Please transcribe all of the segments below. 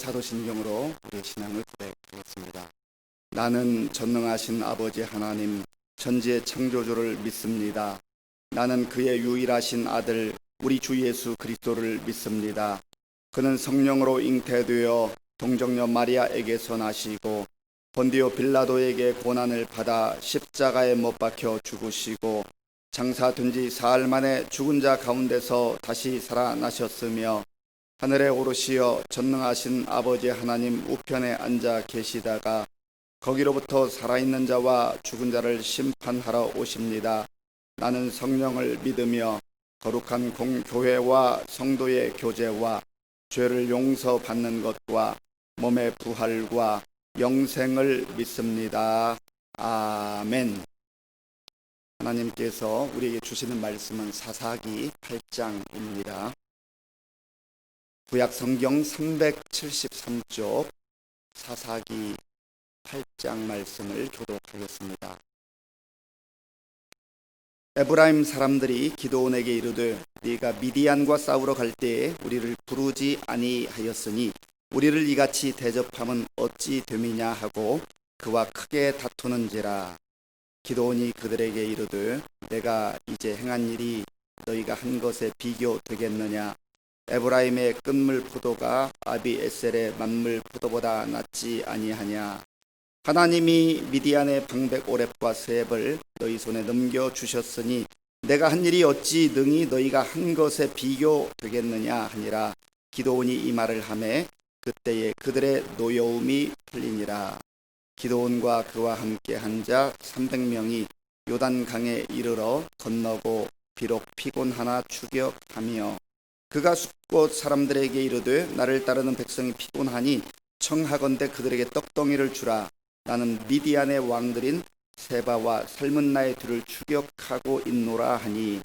사도신경으로 우리의 신앙을 고백하겠습니다. 나는 전능하신 아버지 하나님 천지의 창조주를 믿습니다. 나는 그의 유일하신 아들 우리 주 예수 그리스도를 믿습니다. 그는 성령으로 잉태되어 동정녀 마리아에게서 나시고 본디오 빌라도에게 고난을 받아 십자가에 못 박혀 죽으시고 장사된 지 사흘 만에 죽은 자 가운데서 다시 살아나셨으며 하늘에 오르시어 전능하신 아버지 하나님 우편에 앉아 계시다가 거기로부터 살아있는 자와 죽은 자를 심판하러 오십니다. 나는 성령을 믿으며 거룩한 공교회와 성도의 교제와 죄를 용서받는 것과 몸의 부활과 영생을 믿습니다. 아멘. 하나님께서 우리에게 주시는 말씀은 사사기 8장입니다. 구약 성경 373쪽 사사기 8장 말씀을 교독하겠습니다. 에브라임 사람들이 기드온에게 이르되 네가 미디안과 싸우러 갈 때에 우리를 부르지 아니하였으니 우리를 이같이 대접함은 어찌 됨이냐 하고 그와 크게 다투는지라. 기드온이 그들에게 이르되 내가 이제 행한 일이 너희가 한 것에 비교 되겠느냐. 에브라임의 끝물 포도가 아비에셀의 만물 포도보다 낫지 아니하냐. 하나님이 미디안의 방백 오렙과 스앱을 너희 손에 넘겨주셨으니 내가 한 일이 어찌 능히 너희가 한 것에 비교 되겠느냐 하니라. 기드온이 이 말을 하매 그때에 그들의 노여움이 풀리니라. 기드온과 그와 함께 한 자 300명이 요단강에 이르러 건너고 비록 피곤하나 추격하며 그가 숫곳 사람들에게 이르되 나를 따르는 백성이 피곤하니 청하건대 그들에게 떡덩이를 주라. 나는 미디안의 왕들인 세바와 살문나의 뒤를 추격하고 있노라 하니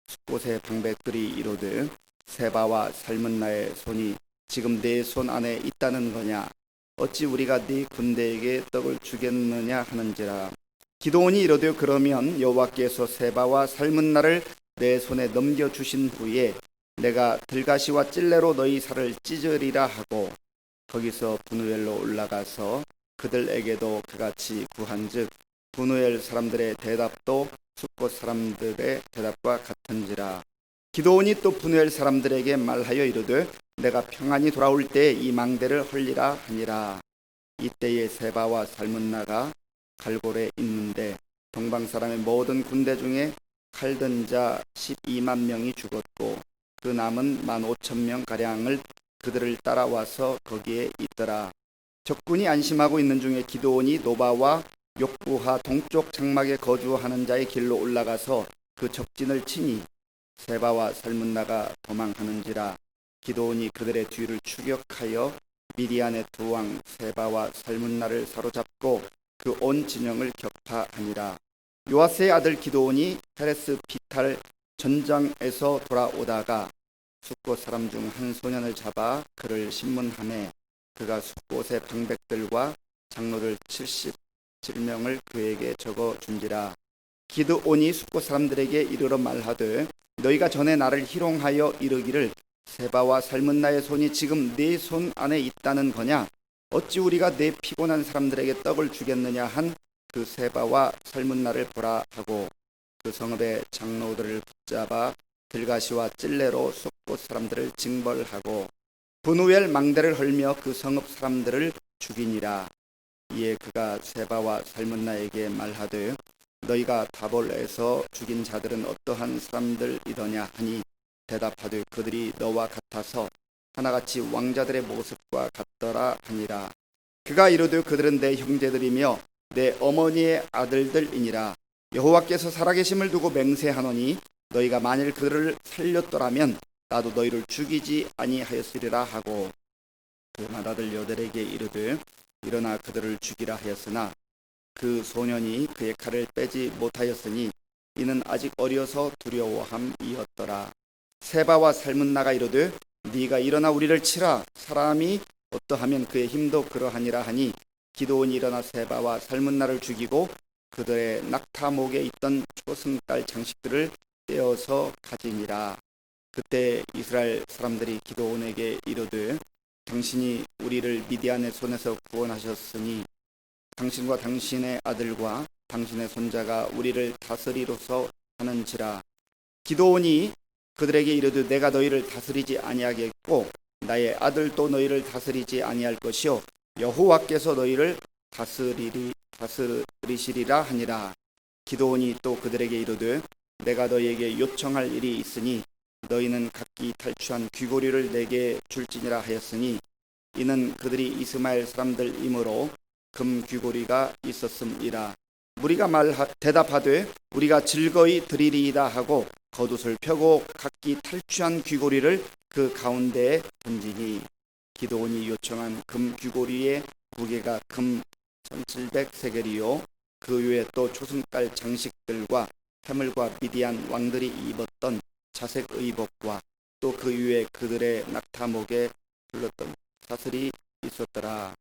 숫곳의 방백들이 이르되 세바와 살문나의 손이 지금 내 손 안에 있다는 거냐. 어찌 우리가 네 군대에게 떡을 주겠느냐 하는지라. 기드온이 이르되 그러면 여호와께서 세바와 살문나를 내 손에 넘겨주신 후에 내가 들가시와 찔레로 너희 살을 찢으리라 하고 거기서 분우엘로 올라가서 그들에게도 그같이 구한즉 분우엘 사람들의 대답도 숫곳 사람들의 대답과 같은지라. 기드온이 또 분우엘 사람들에게 말하여 이르되 내가 평안히 돌아올 때 이 망대를 헐리라 하니라. 이때에 세바와 살문나가 갈골에 있는데 동방 사람의 모든 군대 중에 칼든 자 12만 명이 죽었고 그 남은 15,000명 가량을 그들을 따라와서 거기에 있더라. 적군이 안심하고 있는 중에 기드온이 노바와 욕부하 동쪽 장막에 거주하는 자의 길로 올라가서 그 적진을 치니 세바와 살문나가 도망하는지라. 기드온이 그들의 뒤를 추격하여 미디안의 두 왕 세바와 살문나를 사로잡고 그 온 진영을 격파하니라. 요아스의 아들 기드온이 헤레스 비탈 전장에서 돌아오다가 숫곳 사람 중 한 소년을 잡아 그를 신문하매 그가 숫곳의 방백들과 장로들 77명을 그에게 적어 준지라. 기드온이 숫곳 사람들에게 이르러 말하되 너희가 전에 나를 희롱하여 이르기를 세바와 살문나의 손이 지금 네 손 안에 있다는 거냐. 어찌 우리가 네 피곤한 사람들에게 떡을 주겠느냐 한 그 세바와 살문나를 보라 하고 그 성읍의 장로들을 붙잡아 들가시와 찔레로 숫곳 사람들을 징벌하고 분우엘 망대를 헐며 그 성읍 사람들을 죽이니라. 이에 그가 세바와 살문나에게 말하되 너희가 다볼에서 죽인 자들은 어떠한 사람들이더냐 하니 대답하되 그들이 너와 같아서 하나같이 왕자들의 모습과 같더라 하니라. 그가 이르되 그들은 내 형제들이며 내 어머니의 아들들이니라. 여호와께서 살아계심을 두고 맹세하노니 너희가 만일 그들을 살렸더라면 나도 너희를 죽이지 아니하였으리라 하고 그 맏아들 여델에게 이르되 일어나 그들을 죽이라 하였으나 그 소년이 그의 칼을 빼지 못하였으니 이는 아직 어려서 두려워함이었더라. 세바와 살문나가 이르되 네가 일어나 우리를 치라. 사람이 어떠하면 그의 힘도 그러하니라 하니 기드온이 일어나 세바와 살문나를 죽이고 그들의 낙타목에 있던 초승달 장식들을 떼어서 가지니라. 그때 이스라엘 사람들이 기드온에게 이르되 당신이 우리를 미디안의 손에서 구원하셨으니 당신과 당신의 아들과 당신의 손자가 우리를 다스리로서 하는지라. 기드온이 그들에게 이르되 내가 너희를 다스리지 아니하겠고 나의 아들도 너희를 다스리지 아니할 것이요 여호와께서 너희를 다스리시리라 하니라. 기드온이 또 그들에게 이르되 내가 너희에게 요청할 일이 있으니 너희는 각기 탈취한 귀고리를 내게 줄지니라 하였으니 이는 그들이 이스마엘 사람들이므로 금 귀고리가 있었음이라. 무리가 대답하되 우리가 즐거이 드리리이다 하고 겉옷을 펴고 각기 탈취한 귀고리를 그 가운데에 던지니 기드온이 요청한 금 귀고리의 무게가 금 1700세겔이요 그 외에 또 초승달 장식들과 해물과 미디안 왕들이 입었던 자색 의복과 또 그 위에 그들의 낙타목에 둘렀던 사슬이 있었더라.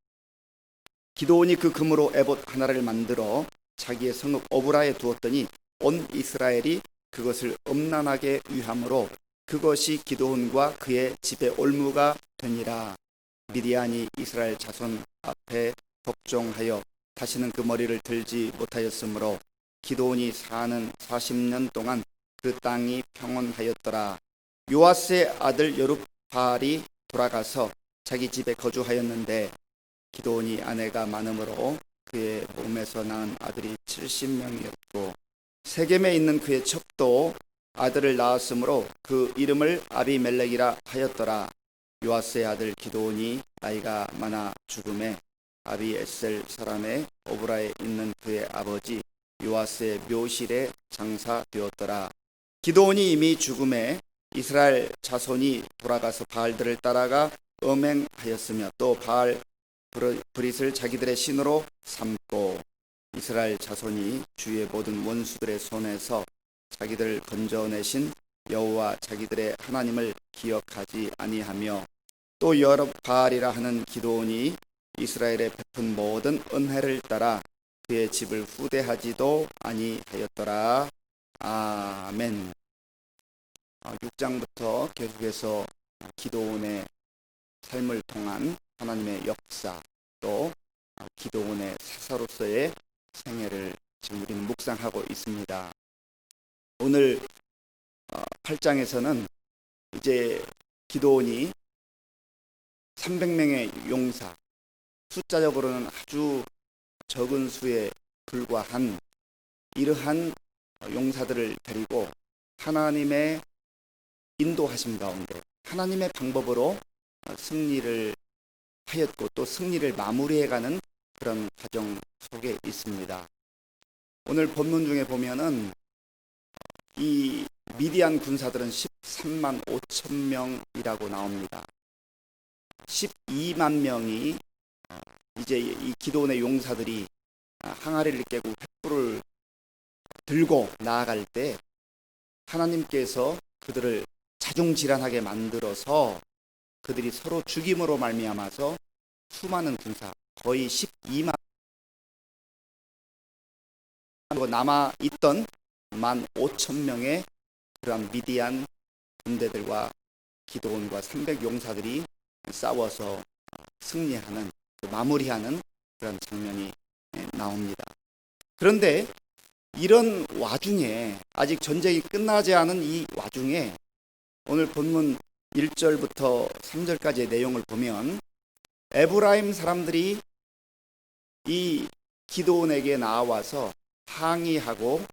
기드온이 그 금으로 에봇 하나를 만들어 자기의 성읍 오브라에 두었더니 온 이스라엘이 그것을 음란하게 위함으로 그것이 기드온과 그의 집의 올무가 되니라. 미디안이 이스라엘 자손 앞에 복종하여 다시는 그 머리를 들지 못하였으므로 기드온이 사는 40년 동안 그 땅이 평온하였더라. 요아스의 아들 여룹바알이 돌아가서 자기 집에 거주하였는데 기드온이 아내가 많음으로 그의 몸에서 낳은 아들이 70명이었고 세겜에 있는 그의 첩도 아들을 낳았으므로 그 이름을 아비멜렉이라 하였더라. 요아스의 아들 기드온이 나이가 많아 죽음에 아비에셀 사람의 오브라에 있는 그의 아버지 요아스의 묘실에 장사되었더라. 기드온이 이미 죽음에 이스라엘 자손이 돌아가서 바알들을 따라가 음행하였으며 또 바알 브릿을 자기들의 신으로 삼고 이스라엘 자손이 주의 모든 원수들의 손에서 자기들을 건져내신 여호와 자기들의 하나님을 기억하지 아니하며 또 여룹바알이라 하는 기드온이 이스라엘에 베푼 모든 은혜를 따라 그의 집을 후대하지도 아니하였더라. 아멘. 6장부터 계속해서 기드온의 삶을 통한 하나님의 역사 또 기드온의 사사로서의 생애를 지금 우리는 묵상하고 있습니다. 오늘 8장에서는 이제 기드온이 300명의 용사, 숫자적으로는 아주 적은 수에 불과한 이러한 용사들을 데리고 하나님의 인도하심 가운데 하나님의 방법으로 승리를 하였고 또 승리를 마무리해가는 그런 과정 속에 있습니다. 오늘 본문 중에 보면은 이 미디안 군사들은 13만 5천 명이라고 나옵니다. 12만 명이 이제 이 기드온의 용사들이 항아리를 깨고 횃불을 들고 나아갈 때 하나님께서 그들을 자중질환하게 만들어서 그들이 서로 죽임으로 말미암아서 수많은 군사 거의 12만 남아있던 15,000명의 그러한 미디안 군대들과 기드온과 300용사들이 싸워서 승리하는 마무리하는 그런 장면이 나옵니다. 그런데 이런 와중에 아직 전쟁이 끝나지 않은 이 와중에 오늘 본문 1절부터 3절까지의 내용을 보면 에브라임 사람들이 이 기드온에게 나와서 항의하고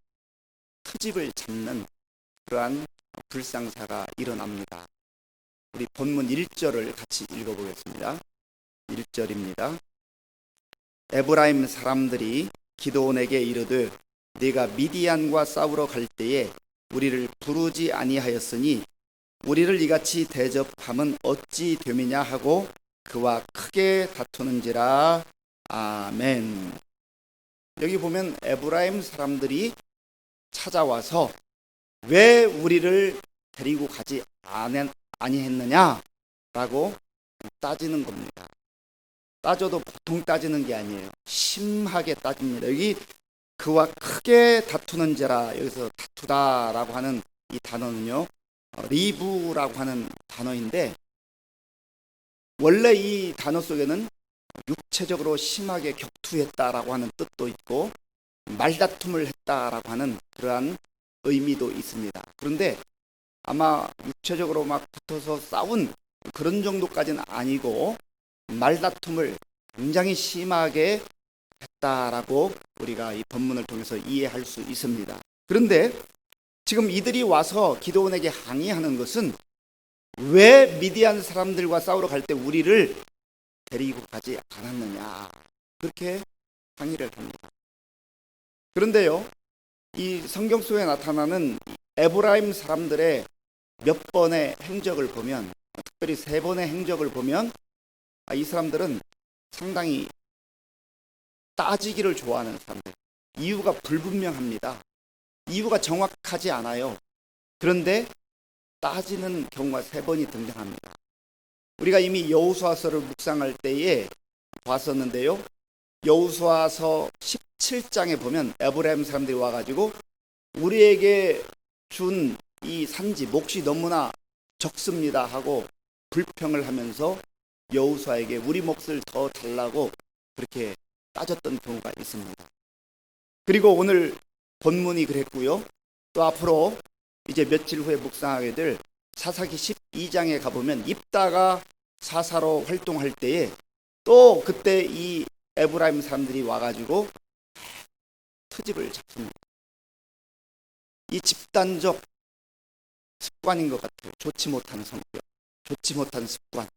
트집을 잡는 그러한 불상사가 일어납니다. 우리 본문 1절을 같이 읽어보겠습니다. 1절입니다. 에브라임 사람들이 기드온에게 이르되 네가 미디안과 싸우러 갈 때에 우리를 부르지 아니하였으니 우리를 이같이 대접함은 어찌 됨이냐 하고 그와 크게 다투는지라. 아멘. 여기 보면 에브라임 사람들이 찾아와서 왜 우리를 데리고 가지 아니했느냐라고 따지는 겁니다. 따져도 보통 따지는 게 아니에요. 심하게 따집니다. 여기 그와 크게 다투는지라, 여기서 다투다라고 하는 이 단어는요 리브라고 하는 단어인데 원래 이 단어 속에는 육체적으로 심하게 격투했다라고 하는 뜻도 있고 말다툼을 했다라고 하는 그러한 의미도 있습니다. 그런데 아마 육체적으로 막 붙어서 싸운 그런 정도까지는 아니고 말다툼을 굉장히 심하게 했다라고 우리가 이 본문을 통해서 이해할 수 있습니다. 그런데 지금 이들이 와서 기드온에게 항의하는 것은 왜 미디안 사람들과 싸우러 갈 때 우리를 데리고 가지 않았느냐, 그렇게 항의를 합니다. 그런데요, 이 성경 속에 나타나는 에브라임 사람들의 몇 번의 행적을 보면, 특별히 3번의 행적을 보면 이 사람들은 상당히 따지기를 좋아하는 사람들, 이유가 불분명합니다. 이유가 정확하지 않아요. 그런데 따지는 경우가 3번이 등장합니다. 우리가 이미 여호수아서를 묵상할 때에 봤었는데요, 여호수아서 17장에 보면 에브라임 사람들이 와가지고 우리에게 준 이 산지 몫이 너무나 적습니다 하고 불평을 하면서 여호수아에게 우리 몫을 더 달라고 그렇게 따졌던 경우가 있습니다. 그리고 오늘 본문이 그랬고요, 또 앞으로 이제 며칠 후에 묵상하게 될 사사기 12장에 가보면 입다가 사사로 활동할 때에 또 그때 이 에브라임 사람들이 와가지고 트집을 잡습니다. 이 집단적 습관인 것 같아요. 좋지 못한 성격, 좋지 못한 습관,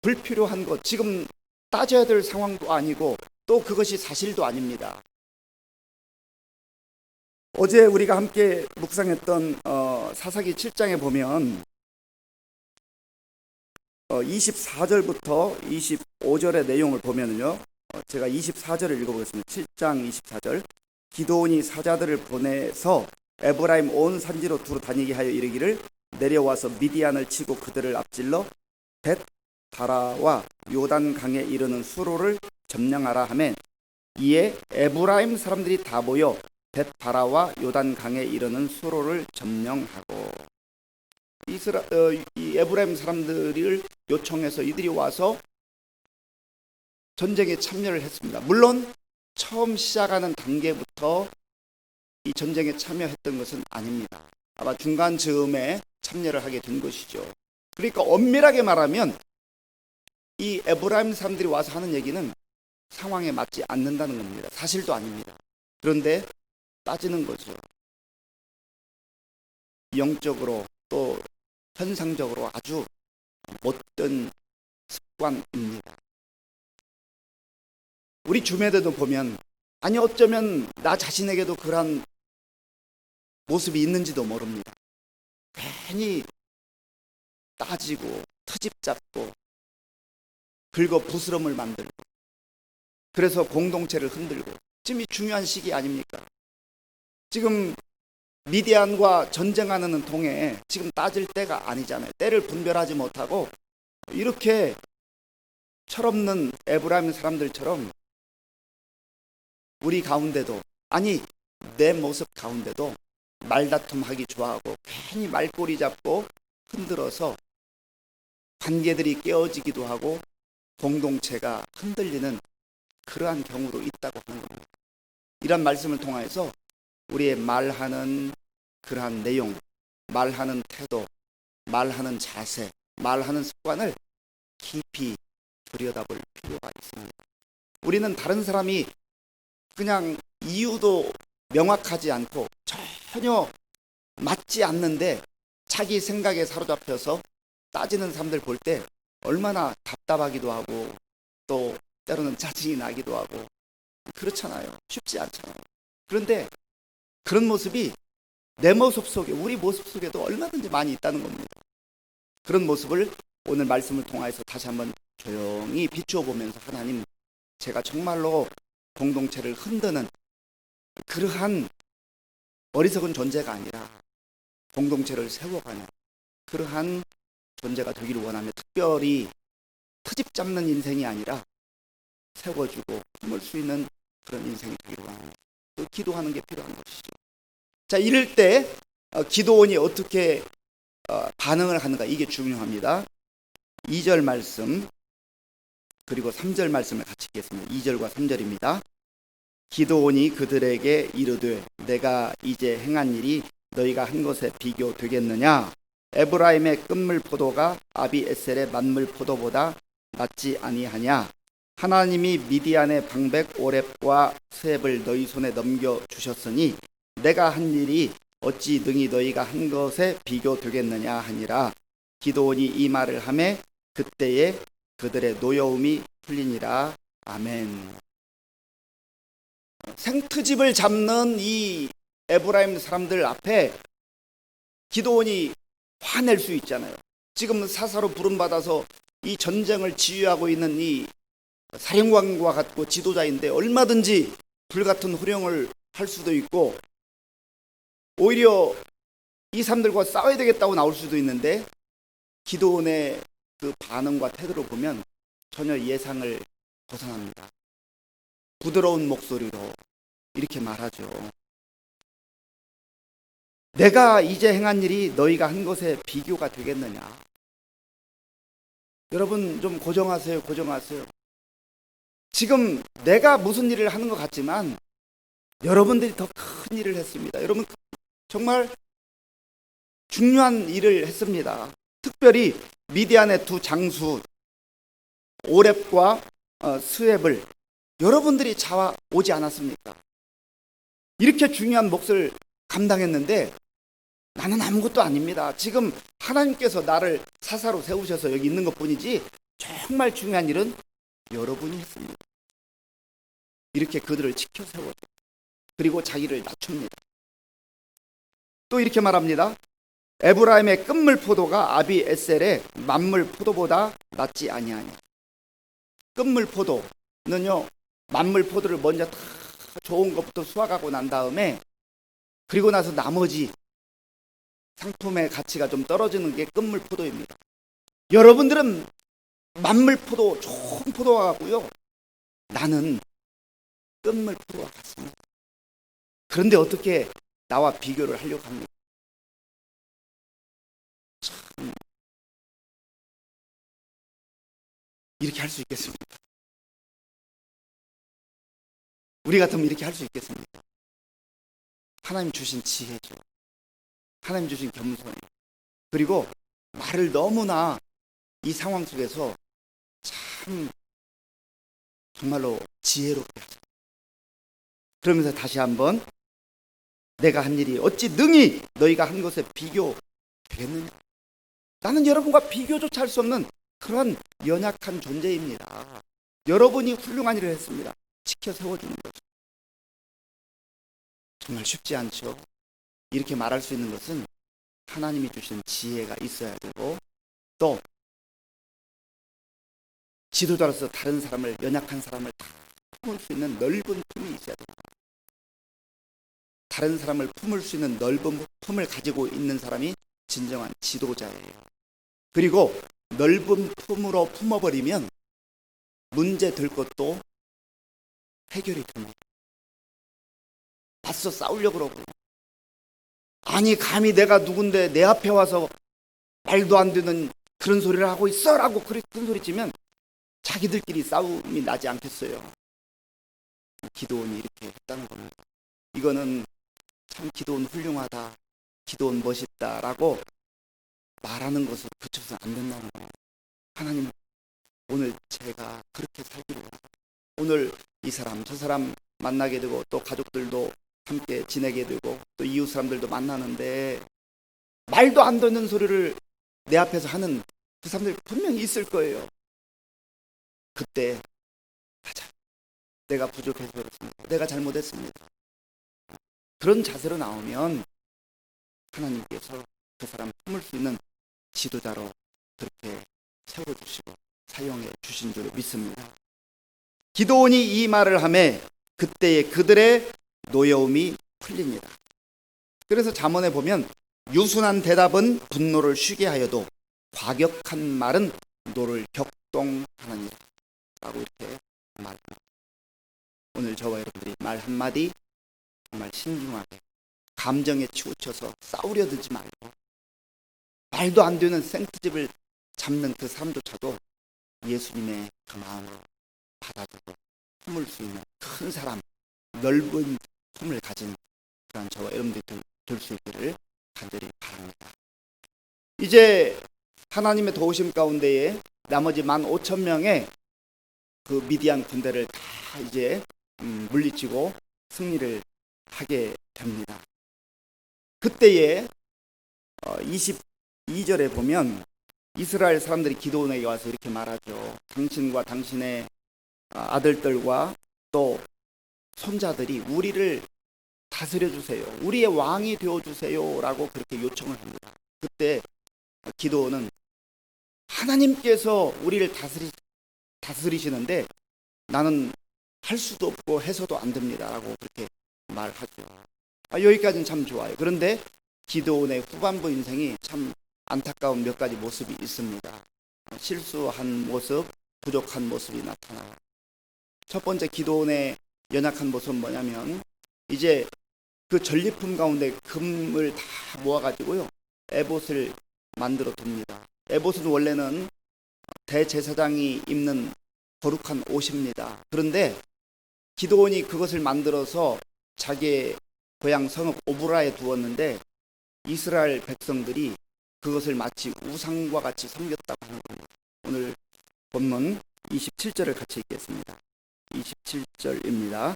불필요한 것, 지금 따져야 될 상황도 아니고 또 그것이 사실도 아닙니다. 어제 우리가 함께 묵상했던 사사기 7장에 보면 24절부터 25절의 내용을 보면요, 제가 24절을 읽어보겠습니다. 7장 24절. 기드온이 사자들을 보내서 에브라임 온 산지로 두루 다니게 하여 이르기를 내려와서 미디안을 치고 그들을 앞질러 벳바라와 요단강에 이르는 수로를 점령하라 하매 이에 에브라임 사람들이 다 모여 벳바라와 요단강에 이르는 수로를 점령하고, 이 에브라임 사람들을 요청해서 이들이 와서 전쟁에 참여를 했습니다. 물론 처음 시작하는 단계부터 이 전쟁에 참여했던 것은 아닙니다. 아마 중간 즈음에 참여를 하게 된 것이죠. 그러니까 엄밀하게 말하면 이 에브라임 사람들이 와서 하는 얘기는 상황에 맞지 않는다는 겁니다. 사실도 아닙니다. 그런데 따지는 거죠. 영적으로 또 현상적으로 아주 못된 습관입니다. 우리 주변에도 보면, 아니 어쩌면 나 자신에게도 그러한 모습이 있는지도 모릅니다. 괜히 따지고 트집 잡고 긁어 부스럼을 만들고, 그래서 공동체를 흔들고, 지금 이 중요한 시기 아닙니까? 지금 미디안과 전쟁하는 통에 지금 따질 때가 아니잖아요. 때를 분별하지 못하고 이렇게 철없는 에브라임 사람들처럼 우리 가운데도, 아니 내 모습 가운데도 말다툼하기 좋아하고 괜히 말꼬리 잡고 흔들어서 관계들이 깨어지기도 하고 공동체가 흔들리는 그러한 경우도 있다고 하는 겁니다. 이런 말씀을 통해서 우리의 말하는 그러한 내용, 말하는 태도, 말하는 자세, 말하는 습관을 깊이 들여다볼 필요가 있습니다. 우리는 다른 사람이 그냥 이유도 명확하지 않고 전혀 맞지 않는데 자기 생각에 사로잡혀서 따지는 사람들 볼 때 얼마나 답답하기도 하고 또 때로는 짜증이 나기도 하고 그렇잖아요. 쉽지 않잖아요. 그런데 그런 모습이 내 모습 속에, 우리 모습 속에도 얼마든지 많이 있다는 겁니다. 그런 모습을 오늘 말씀을 통해서 다시 한번 조용히 비추어 보면서, 하나님, 제가 정말로 공동체를 흔드는 그러한 어리석은 존재가 아니라 공동체를 세워가는 그러한 존재가 되기를 원하며, 특별히 트집 잡는 인생이 아니라 세워주고 품을 수 있는 그런 인생이 되기를 원합니다. 또 기도하는 게 필요한 것이죠. 자, 이럴 때 기드온이 어떻게 반응을 하는가, 이게 중요합니다. 2절 말씀 그리고 3절 말씀을 같이 읽겠습니다. 2절과 3절입니다. 기드온이 그들에게 이르되 내가 이제 행한 일이 너희가 한 것에 비교되겠느냐? 에브라임의 끝물 포도가 아비에셀의 만물 포도보다 낫지 아니하냐? 하나님이 미디안의 방백 오렙과 스앱을 너희 손에 넘겨 주셨으니 내가 한 일이 어찌 능히 너희가 한 것에 비교되겠느냐 하니라. 기드온이 이 말을 하매 그때에 그들의 노여움이 풀리니라. 아멘. 생트집을 잡는 이 에브라임 사람들 앞에 기드온이 화낼 수 있잖아요. 지금 사사로 부름받아서 이 전쟁을 지휘하고 있는 이 사령관과 같고 지도자인데 얼마든지 불같은 호령을 할 수도 있고 오히려 이 사람들과 싸워야 되겠다고 나올 수도 있는데 기드온의 그 반응과 태도를 보면 전혀 예상을 벗어납니다. 부드러운 목소리로 이렇게 말하죠. 내가 이제 행한 일이 너희가 한 것에 비교가 되겠느냐? 여러분 좀 고정하세요. 지금 내가 무슨 일을 하는 것 같지만 여러분들이 더 큰 일을 했습니다. 여러분 정말 중요한 일을 했습니다. 특별히 미디안의 두 장수 오렙과 스웹을 여러분들이 잡아오지 않았습니까? 이렇게 중요한 몫을 감당했는데 나는 아무것도 아닙니다. 지금 하나님께서 나를 사사로 세우셔서 여기 있는 것뿐이지 정말 중요한 일은 여러분이 했습니다. 이렇게 그들을 지켜 세워줘. 그리고 자기를 낮춥니다. 또 이렇게 말합니다. 에브라임의 끝물 포도가 아비에셀의 만물 포도보다 낫지 아니하냐. 끝물 포도는요, 만물 포도를 먼저 다 좋은 것부터 수확하고 난 다음에 그리고 나서 나머지 상품의 가치가 좀 떨어지는 게 끝물 포도입니다. 여러분들은 만물 포도, 좋은 포도와 같고요. 나는 끝물 포도와 같습니다. 그런데 어떻게 나와 비교를 하려고 합니까? 참, 이렇게 할 수 있겠습니까? 우리 같으면 이렇게 할 수 있겠습니까? 하나님 주신 지혜죠. 하나님 주신 겸손이에요. 그리고 말을 너무나 이 상황 속에서 참 정말로 지혜롭게 하죠. 그러면서 다시 한번 내가 한 일이 어찌 능히 너희가 한 것에 비교되겠느냐. 나는 여러분과 비교조차 할 수 없는 그런 연약한 존재입니다. 여러분이 훌륭한 일을 했습니다. 지켜 세워주는 거죠. 정말 쉽지 않죠. 이렇게 말할 수 있는 것은 하나님이 주신 지혜가 있어야 되고 또 지도자로서 다른 사람을, 연약한 사람을 다 품을 수 있는 넓은 품이 있어야 됩니다. 다른 사람을 품을 수 있는 넓은 품을 가지고 있는 사람이 진정한 지도자예요. 그리고 넓은 품으로 품어버리면 문제 될 것도 해결이 됩니다. 맞서 싸우려고 그러고, 아니 감히 내가 누군데 내 앞에 와서 말도 안 되는 그런 소리를 하고 있어 라고 큰 소리 치면 자기들끼리 싸움이 나지 않겠어요. 기드온이 이렇게 했다는 겁니다. 이거는 참 기드온 훌륭하다, 기드온 멋있다 라고 말하는 것으로 그쳐서는 안 된다는 거예요. 하나님, 오늘 제가 그렇게 살기를 원합니다. 오늘 이 사람 저 사람 만나게 되고 또 가족들도 함께 지내게 되고 또 이웃 사람들도 만나는데 말도 안 되는 소리를 내 앞에서 하는 그 사람들 분명히 있을 거예요. 그때 맞아, 내가 부족해서 그렇습니다. 내가 잘못했습니다. 그런 자세로 나오면 하나님께서 그 사람 품을 수 있는 지도자로 그렇게 세워주시고 사용해 주신 줄 믿습니다. 기드온이 이 말을 하매 그때에 그들의 노여움이 풀립니다. 그래서 잠언에 보면 유순한 대답은 분노를 쉬게 하여도 과격한 말은 노를 격동하느니라 라고 이렇게 말합니다. 오늘 저와 여러분들이 말 한마디 정말 신중하게 감정에 치우쳐서 싸우려 들지 말고 말도 안 되는 생트집을 잡는 그 사람조차도 예수님의 그 마음으로 받아주고 품을 수 있는 큰 사람, 넓은 품을 가진 그런 저와 여러분들이 될 수 있기를 간절히 바랍니다. 이제 하나님의 도우심 가운데에 나머지 15,000명의 그 미디안 군대를 다 이제 물리치고 승리를 하게 됩니다. 그때에 22절에 보면 이스라엘 사람들이 기드온에게 와서 이렇게 말하죠. 당신과 당신의 아들들과 또 손자들이 우리를 다스려 주세요. 우리의 왕이 되어 주세요. 라고 그렇게 요청을 합니다. 그때 기드온은 하나님께서 우리를 다스리시는데 나는 할 수도 없고 해서도 안 됩니다. 라고 그렇게 말하죠. 여기까지는 참 좋아요. 그런데 기드온의 후반부 인생이 참 안타까운 몇 가지 모습이 있습니다. 실수한 모습, 부족한 모습이 나타나요. 첫 번째 기드온의 연약한 모습은 뭐냐면 이제 그 전리품 가운데 금을 다 모아가지고요 에봇을 만들어 둡니다. 에봇은 원래는 대제사장이 입는 거룩한 옷입니다. 그런데 기드온이 그것을 만들어서 자기의 고향 성읍 오브라에 두었는데 이스라엘 백성들이 그것을 마치 우상과 같이 섬겼다고 하는 겁니다. 오늘 본문 27절을 같이 읽겠습니다. 27절입니다.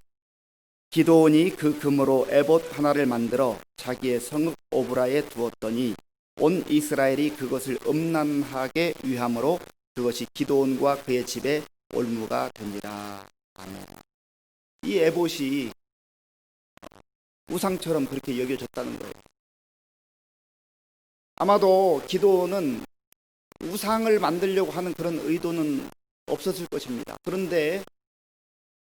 기드온이 그 금으로 에봇 하나를 만들어 자기의 성읍 오브라에 두었더니 온 이스라엘이 그것을 음란하게 위함으로 그것이 기드온과 그의 집에 올무가 됩니다. 아멘. 이 에봇이 우상처럼 그렇게 여겨졌다는 거예요. 아마도 기드온은 우상을 만들려고 하는 그런 의도는 없었을 것입니다. 그런데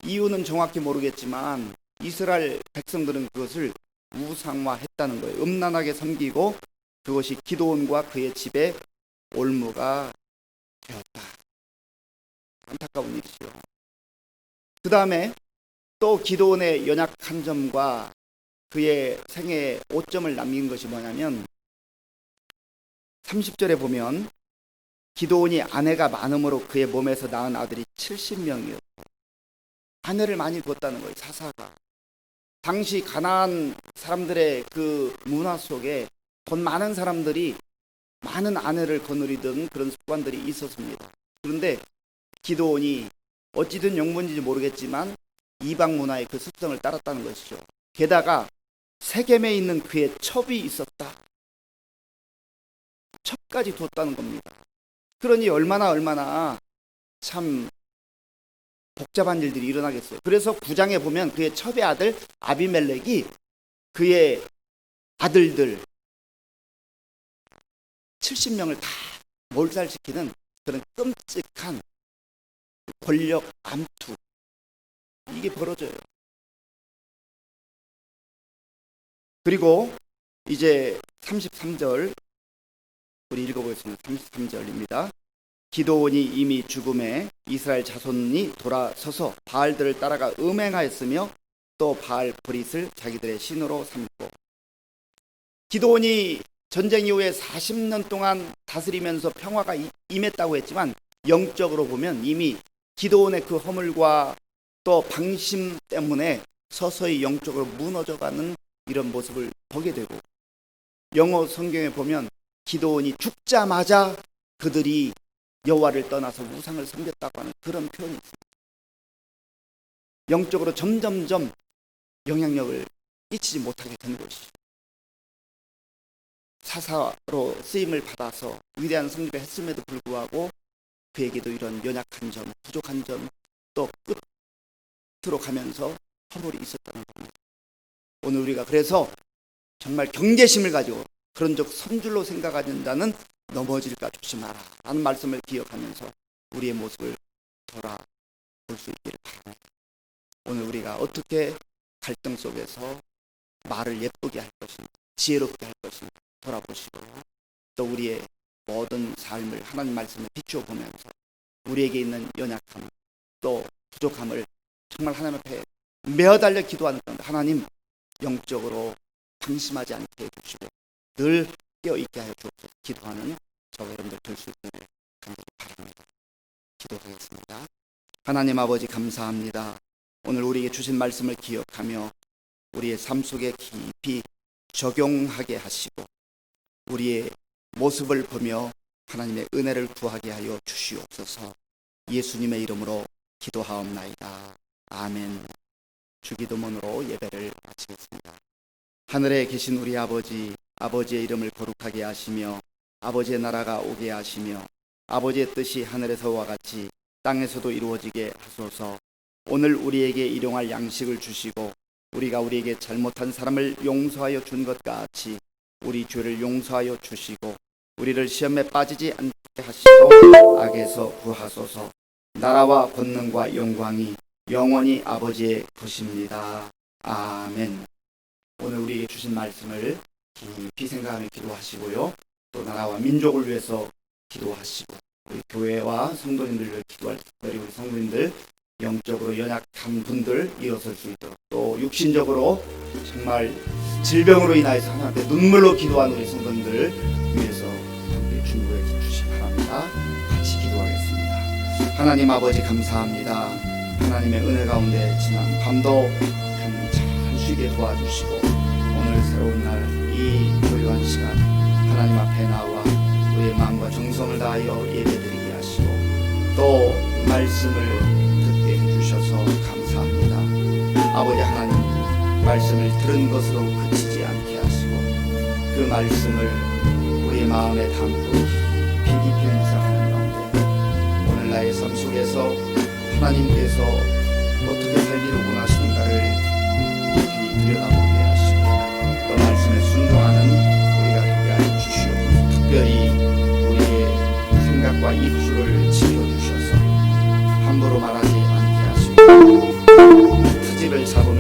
이유는 정확히 모르겠지만 이스라엘 백성들은 그것을 우상화했다는 거예요. 음란하게 섬기고 그것이 기드온과 그의 집에 올무가 되었다. 안타까운 일이죠. 그 다음에 또 기드온의 연약한 점과 그의 생애에 오점을 남긴 것이 뭐냐면 30절에 보면 기드온이 아내가 많음으로 그의 몸에서 낳은 아들이 70명이었고 아내를 많이 뒀다는 거예요. 사사가. 당시 가나안 사람들의 그 문화 속에 돈 많은 사람들이 많은 아내를 거느리던 그런 습관들이 있었습니다. 그런데 기드온이 어찌된 용문인지 모르겠지만 이방 문화의 그 습성을 따랐다는 것이죠. 게다가 세겜에 있는 그의 첩이 있었다. 첩까지 뒀다는 겁니다. 그러니 얼마나 참 복잡한 일들이 일어나겠어요. 그래서 9장에 보면 그의 첩의 아들 아비멜렉이 그의 아들들 70명을 다 몰살시키는 그런 끔찍한 권력 암투, 이게 벌어져요. 그리고 이제 33절 우리 읽어보겠습니다. 33절입니다. 기드온이 이미 죽음에 이스라엘 자손이 돌아서서 바알들을 따라가 음행하였으며 또 바알 브릿을 자기들의 신으로 삼고. 기드온이 전쟁 이후에 40년 동안 다스리면서 평화가 임했다고 했지만 영적으로 보면 이미 기드온의 그 허물과 또 방심 때문에 서서히 영적으로 무너져가는 이런 모습을 보게 되고, 영어 성경에 보면 기드온이 죽자마자 그들이 여호와를 떠나서 우상을 섬겼다고 하는 그런 표현이 있습니다. 영적으로 점점점 영향력을 끼치지 못하게 된 것이죠. 사사로 쓰임을 받아서 위대한 승리를 했음에도 불구하고 그에게도 이런 연약한 점, 부족한 점, 또 끝으로 가면서 허물이 있었다는 겁니다. 오늘 우리가 그래서 정말 경계심을 가지고 그런 적 선줄로 생각한다는 넘어질까 조심하라 라는 말씀을 기억하면서 우리의 모습을 돌아볼 수 있기를 바랍니다. 오늘 우리가 어떻게 갈등 속에서 말을 예쁘게 할 것인가, 지혜롭게 할 것인가 돌아보시고, 또 우리의 모든 삶을 하나님 말씀에 비추어 보면서 우리에게 있는 연약함 또 부족함을 정말 하나님 앞에 매어달려 기도하는 가운데 하나님 영적으로 방심하지 않게 해주시고 늘 깨어있게 하여 주옵소서. 기도하는 저와 여러분들 될 수 있기를 간절히 바랍니다. 기도하겠습니다. 하나님 아버지 감사합니다. 오늘 우리에게 주신 말씀을 기억하며 우리의 삶 속에 깊이 적용하게 하시고 우리의 모습을 보며 하나님의 은혜를 구하게 하여 주시옵소서. 예수님의 이름으로 기도하옵나이다. 아멘. 주기도문으로 예배를 마치겠습니다. 하늘에 계신 우리 아버지, 아버지의 이름을 거룩하게 하시며 아버지의 나라가 오게 하시며 아버지의 뜻이 하늘에서와 같이 땅에서도 이루어지게 하소서. 오늘 우리에게 일용할 양식을 주시고 우리가 우리에게 잘못한 사람을 용서하여 준 것 같이 우리 죄를 용서하여 주시고 우리를 시험에 빠지지 않게 하시고 악에서 구하소서. 나라와 권능과 영광이 영원히 아버지의 것입니다. 아멘. 오늘 우리에게 주신 말씀을 깊이 생각하며 기도하시고요. 또 나라와 민족을 위해서 기도하시고 우리 교회와 성도님들 위해 기도할 특별히 우리 성도님들 영적으로 연약한 분들 일어설 수 있도록 또 육신적으로 정말 질병으로 인하여서 하나님께 눈물로 기도한 우리 성도님들 위해서 함께 중보해 주시기 바랍니다. 같이 기도하겠습니다. 하나님 아버지 감사합니다. 하나님의 은혜 가운데 지난 밤도 잘 쉬게 도와주시고 오늘 새로운 날 이 교육한 시간 하나님 앞에 나와 우리의 마음과 정성을 다하여 예배드리게 하시고 또 말씀을 듣게 해주셔서 감사합니다. 아버지 하나님 말씀을 들은 것으로 그치지 않게 하시고 그 말씀을 우리의 마음에 담고 깊이 묵상하는 가운데 오늘 나의 삶 속에서 하나님께서 어떻게 살기를 원하시는가를 깊이 들여다보게 하시고 또 말씀에 순종하는 우리가 되게 하여 주시옵소서. 특별히 우리의 생각과 입술을 지켜주셔서 함부로 말하지 않게 하시고 트집을 잡아